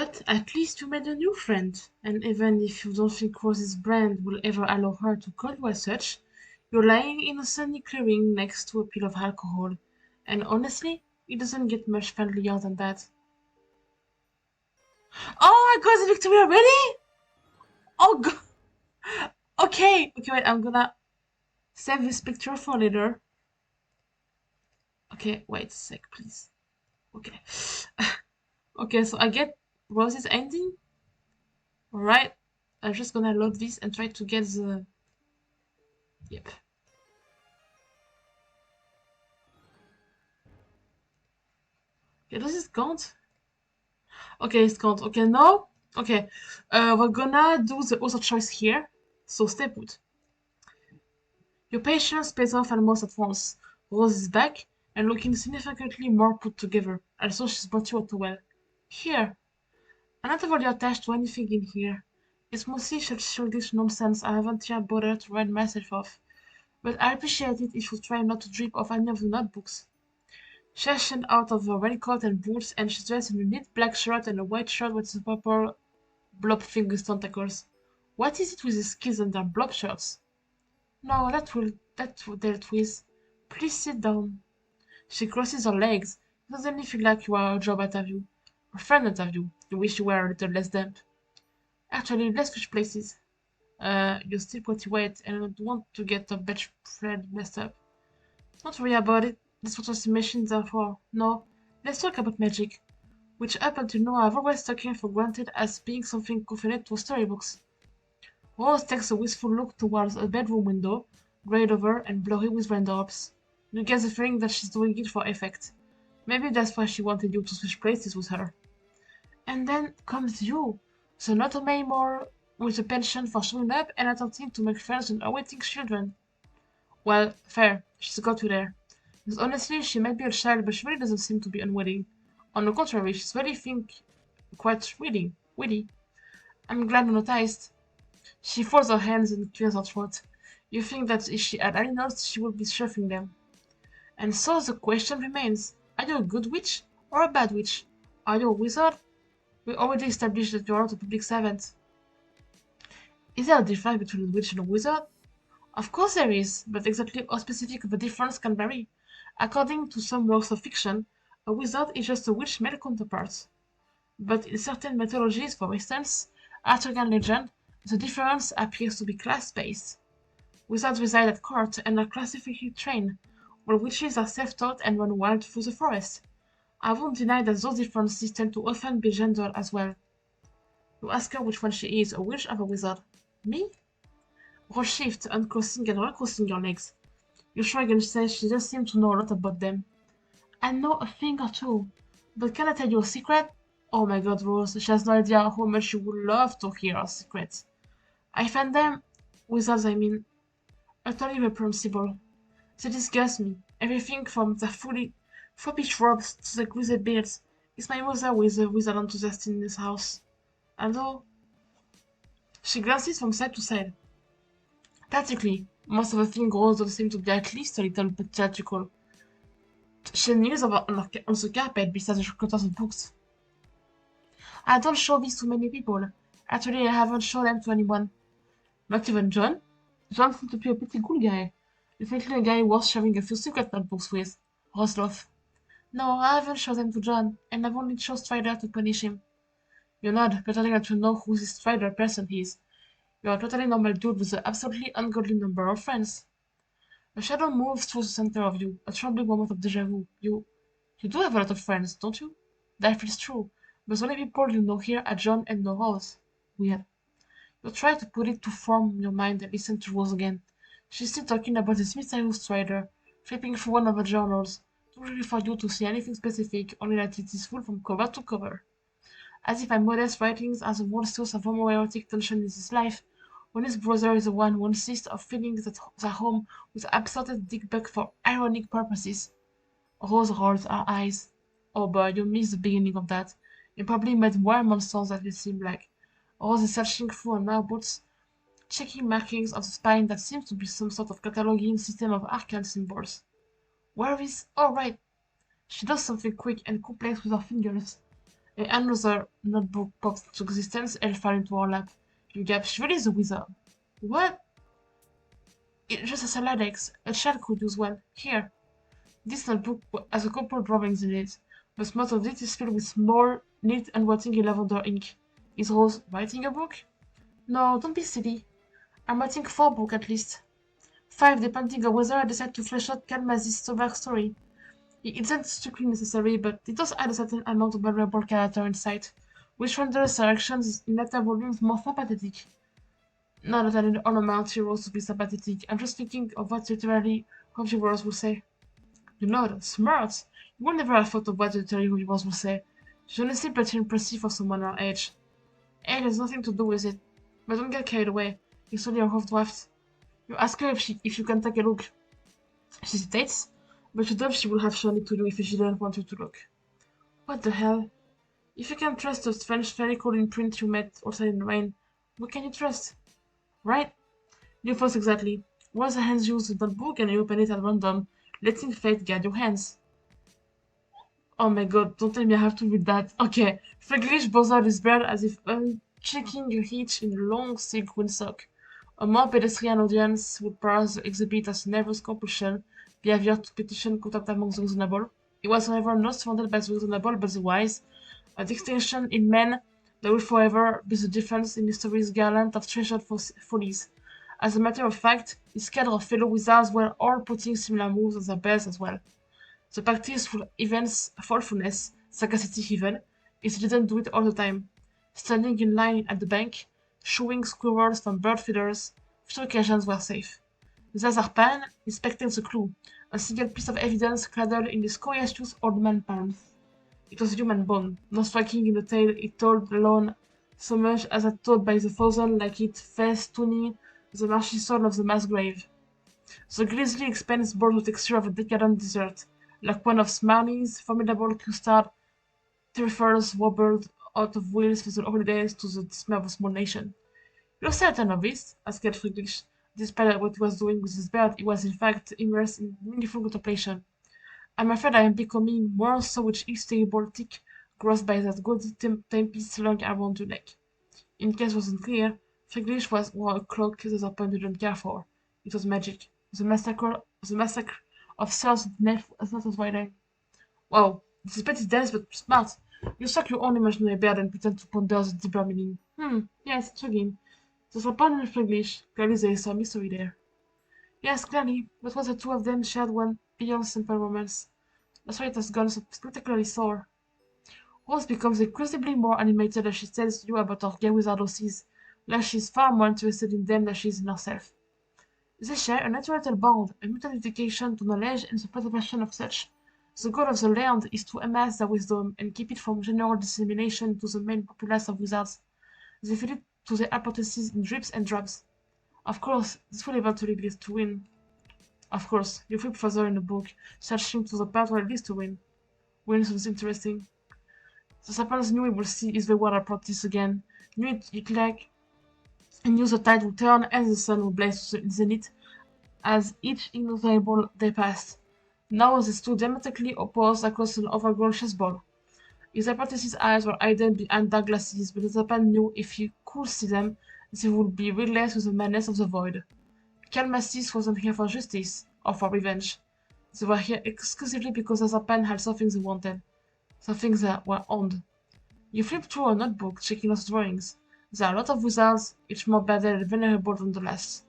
But at least you made a new friend, and even if you don't think Rose's brand will ever allow her to call you as such, you're lying in a sunny clearing next to a pile of alcohol, and honestly, it doesn't get much friendlier than that. Oh, I got the victory already? Oh god. Okay, wait, I'm gonna save this picture for later. Okay, wait a sec, please. Okay. Okay, so I get Rose's ending. Alright. I'm just gonna load this and try to get the... Yep. Okay, does it count? Okay, it count. Okay, now... Okay. We're gonna do the other choice here. So stay put. Your patience pays off almost at once. Rose is back and looking significantly more put together. Also, she's brought you a towel. Here. I'm not overly attached to anything in here. It's mostly such childish nonsense I haven't yet bothered to remind myself of. But I appreciate it if you try not to drip off any of the notebooks. She hasn't out of her raincoat and boots, and she's dressed in a neat black shirt and a white shirt with the purple blob fingers tentacles. What is it with these kids and their blob shirts? No, that will dealt with. Please sit down. She crosses her legs. It doesn't feel like you are a job interview. A friend interview. You wish you were a little less damp. Actually, let's switch places. You're still pretty wet, and I don't want to get the batch thread messed up. Don't worry about it. That's what washing machines are for. No, let's talk about magic, which up until now I've always taken for granted as being something confined to storybooks. Rose takes a wistful look towards a bedroom window, grayed over and blurry with raindrops. You get the feeling that she's doing it for effect. Maybe that's why she wanted you to switch places with her. And then comes you, so not a Maymore with a penchant for showing up and attempting to make friends with awaiting children. Well, fair, she's got you there. Because honestly, she might be a child, but she really doesn't seem to be unwilling. On the contrary, she's quite witty. I'm glad you noticed. She folds her hands and clears her throat. You think that if she had any notes, she would be shuffling them. And so the question remains, are you a good witch or a bad witch? Are you a wizard? We already established that you are not a public servant. Is there a difference between a witch and a wizard? Of course there is, but exactly how specific the difference can vary. According to some works of fiction, a wizard is just a witch's male counterpart. But in certain mythologies, for instance, Arthurian legend, the difference appears to be class-based. Wizards reside at court and are classically trained, while witches are self-taught and run wild through the forest. I won't deny that those differences tend to often be gendered as well. You ask her which one she is, a witch or a wizard. Me? Roll shift, uncrossing and recrossing your legs. You shrug and say she does seem to know a lot about them. I know a thing or two, but can I tell you a secret? Oh my god, Rose, she has no idea how much you would love to hear our secrets. I find them, wizards I mean, utterly reprehensible. They disgust me. Everything from the fully foppish robes to the grizzled beards. It's my mother who is a wizard enthusiast in this house. Although, she glances from side to side. Practically, most of the things Rose does seem to be at least a little bit theatrical. She kneels on the carpet beside the clutters of books. I don't show these to many people. Actually, I haven't shown them to anyone. Not even John? John seems to be a pretty cool guy. Definitely a guy worth sharing a few secret notebooks with. Rosloff. No, I haven't shown them to John, and I've only chose Strider to punish him. You nod, pretending that you know who this Strider person is. You're a totally normal dude with an absolutely ungodly number of friends. A shadow moves through the center of you, a troubling moment of deja vu. You do have a lot of friends, don't you? That feels true, but the only people you know here are John and no Rose. Weird. You try to put it to form in your mind and listen to Rose again. She's still talking about this mysterious strider, flipping through one of the journals, too early for you to see anything specific, only that it is full from cover to cover. As if my modest writings are the one source of homoerotic tension in his life, when his brother is the one who insists on filling the home with absurd dickbag for ironic purposes. Rose rolls her eyes. Oh boy, you missed the beginning of that. You probably made more monsters than it seemed like. Rose is searching through her notebooks, checking markings of the spine that seems to be some sort of cataloging system of arcane symbols. Where is... Oh right. She does something quick and complex with her fingers. Another notebook popped into existence and fell into our lap. You gasped, she really is a wizard. What? It's just a Saladex. A child could use one. Here. This notebook has a couple drawings in it, but most of it is filled with small, neat handwriting in lavender ink. Is Rose writing a book? No, don't be silly. I'm writing 4 books at least. 5, depending on whether I decide to flesh out Kalmazi's backstory. It isn't strictly necessary, but it does add a certain amount of valuable character insight, which renders her actions in later volumes more sympathetic. Not that I need all amount heroes to be sympathetic, I'm just thinking of what literally reviewers will say. You know that, smart! You will never have thought of what literary reviewers will say. She's honestly pretty impressive for someone her age. Age has nothing to do with it, but don't get carried away. It's only a rough draft. You ask her if you can take a look. She hesitates, but you doubt she would have shown it to you if she didn't want you to look. What the hell? If you can trust a strange fairy-code imprint you met outside in the rain, what can you trust? Right? You first exactly. Once the hands use the book and you open it at random, letting fate guide your hands. Oh my god, don't tell me I have to read that. Okay. Freglish buzzed his beard as if checking a hitch in a long silk windsock. A more pedestrian audience would perhaps exhibit as nervous compulsion, behavior to petition contact among the reasonable. He was, however, not surrounded by the reasonable but the wise, a distinction in men that will forever be the difference in history's garland of treasured follies. As a matter of fact, his cadre of fellow wizards were all putting similar moves on their belts as well. The practice full events thoughtfulness, sagacity even, is he didn't do it all the time. Standing in line at the bank, showing squirrels from bird feeders, few occasions were safe. Zazarpan inspected the clue, a single piece of evidence cladded in the scoiaceous old man's palms. It was a human bone, not striking in the tale it told alone so much as that told by the thousand like it festooning the marshy soil of the mass grave. The grisly expanse bore the texture of a decadent dessert, like one of Smarty's formidable custard terriers wobbled out of wheels for the holidays to the dismay of a small nation. You're certain of this? Asked Friedrich. Despite what he was doing with his bird, he was in fact immersed in meaningful contemplation. I'm afraid I am becoming more so with each terrible tick grossed by that gaudy timepiece slung around your neck. In case it wasn't clear, Friedrich wore a cloak that Upon didn't care for. It was magic. The massacre of Sir's Nef was not as wide. Wow, this is pretty dense but smart. You suck your own imaginary beard and pretend to ponder the deeper meaning. Yes, intriguing. There's a pun in English. Clearly there is some mystery there. Yes, clearly, but what the two of them shared one beyond simple romance. That's why it has gone so spectacularly sore. Rose becomes increasingly more animated as she tells you about her gay wizardoses, like she's far more interested in them than she is in herself. They share a natural bond, a mutual dedication to knowledge and the preservation of such. The goal of the land is to amass their wisdom and keep it from general dissemination to the main populace of wizards. They feed it to their apprentices in drips and drabs. Of course, this will eventually lead to win. Of course, you flip further in the book, searching to the part where it leads to win. Win sounds interesting. The serpents knew he would see his wayward apprentice again, knew it like, and knew the tide would turn and the sun would blaze to the zenith as each inexorable day passed. Now they stood diametrically opposed across an overgrown chessboard. His apprentice's eyes were hidden behind dark glasses, but the serpent knew if he could see them, they would be relentless with the madness of the void. Calmasis wasn't here for justice, or for revenge. They were here exclusively because the serpent had something they wanted. Something that were owned. You flip through a notebook, checking those drawings. There are a lot of wizards, each more battered and vulnerable than the last.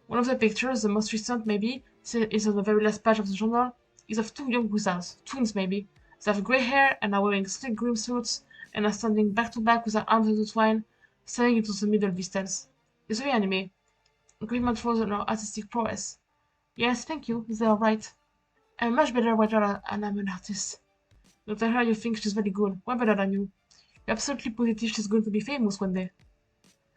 One of the pictures, the most recent maybe, is on the very last page of the journal, is of 2 young wizards, twins maybe. They have grey hair and are wearing sleek grim suits and are standing back to back with their arms intertwined, staring into the middle distance. It's very anime. Agreement for their artistic prowess. Yes, thank you, they are right. I'm a much better writer and I'm an artist. Don't tell her you think she's very good, way better than you. You're absolutely positive she's going to be famous one day.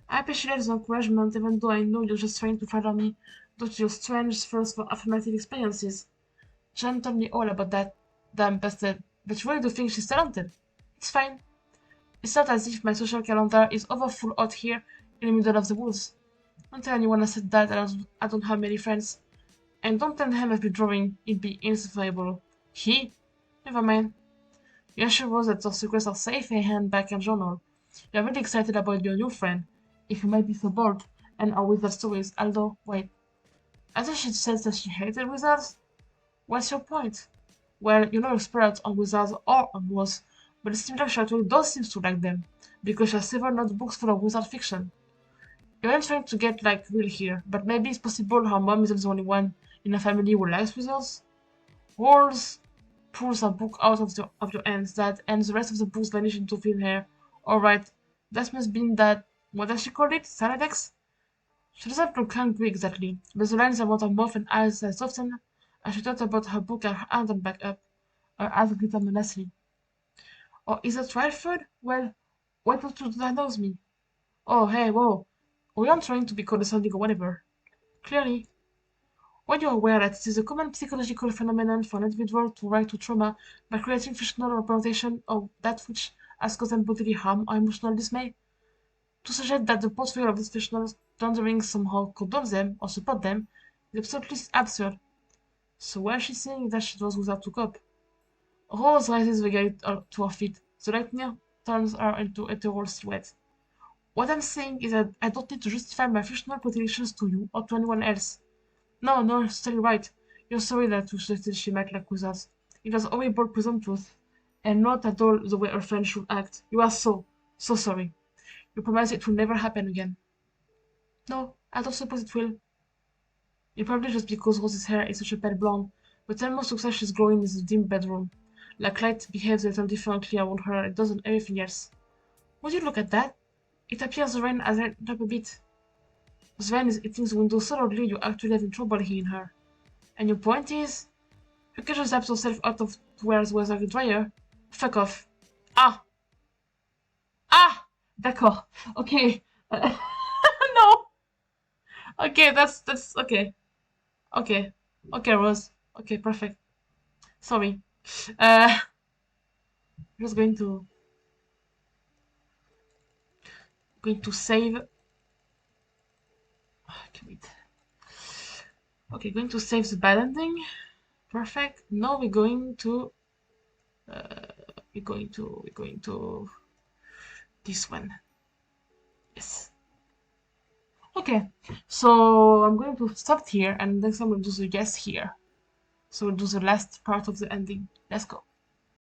I appreciate the encouragement, even though I know you're just trying to flatter me due to your strange thirst for affirmative experiences. Jan told me all about that damn bastard, but you really do think she's talented. It's fine. It's not as if my social calendar is overfull out here in the middle of the woods. Don't tell anyone I said that I don't have many friends. And don't tell him I've been drawing, it'd be insufferable. He? Never mind. You assure us that our secrets are safe in handbag and journal. You're really excited about your new friend, if you might be so bold, and our wizard stories, although, wait, I thought she said that she hated wizards? What's your point? Well, you're not expert on wizards or on wars, but it seems like she actually does seem to like them, because she has several notebooks full of wizard fiction. You aren't trying to get, like, real here, but maybe it's possible her mom isn't the only one in her family who likes wizards? Walls pulls a book out of your hands, that, and the rest of the books vanish into thin air. Alright, that must be that, what does she call it? Saladex? She doesn't look hungry exactly, but the lines about her mouth and eyes softened as she thought about her book and her hand on back up, her eyes glittered menacingly. Oh, is that right, Fred? Well, why don't you diagnose me? Oh, hey, whoa. We aren't trying to be condescending or whatever. Clearly, when you're aware that it is a common psychological phenomenon for an individual to react to trauma by creating fictional representation of that which has caused them bodily harm or emotional dismay, to suggest that the portrayal of these fictional thunderings somehow condone them or support them is absolutely absurd. So why is she saying that she does without to cope? Rose rises again to her feet. The lightning turns her into ethereal silhouette. What I'm saying is that I don't need to justify my fictional predilections to you or to anyone else. No, no, you're totally right. You're sorry that you suggested she might like wizards. It was horrible, presumptuous, and not at all the way a friend should act. You are so sorry. You promise it will never happen again. No, I don't suppose it will. It probably just because Rose's hair is such a pale blonde, but almost looks like she's glowing in the dim bedroom. Like light behaves a little differently around her it does on everything else. Would you look at that? It appears the rain has lightened up a bit. Sven is hitting the window so loudly you actually having trouble hearing her. And your point is? You can just zap yourself out of where the weather is drier. Fuck off. Ah! Ah! D'accord. Okay. No! Okay, that's okay. Okay. Okay, Rose. Okay, perfect. Sorry. I'm just going to save. Okay, wait. Okay, going to save the bad ending. Perfect. Now we're going to this one. Yes. Okay. So I'm going to stop here, and next time we'll do the yes here. So we'll do the last part of the ending. Let's go.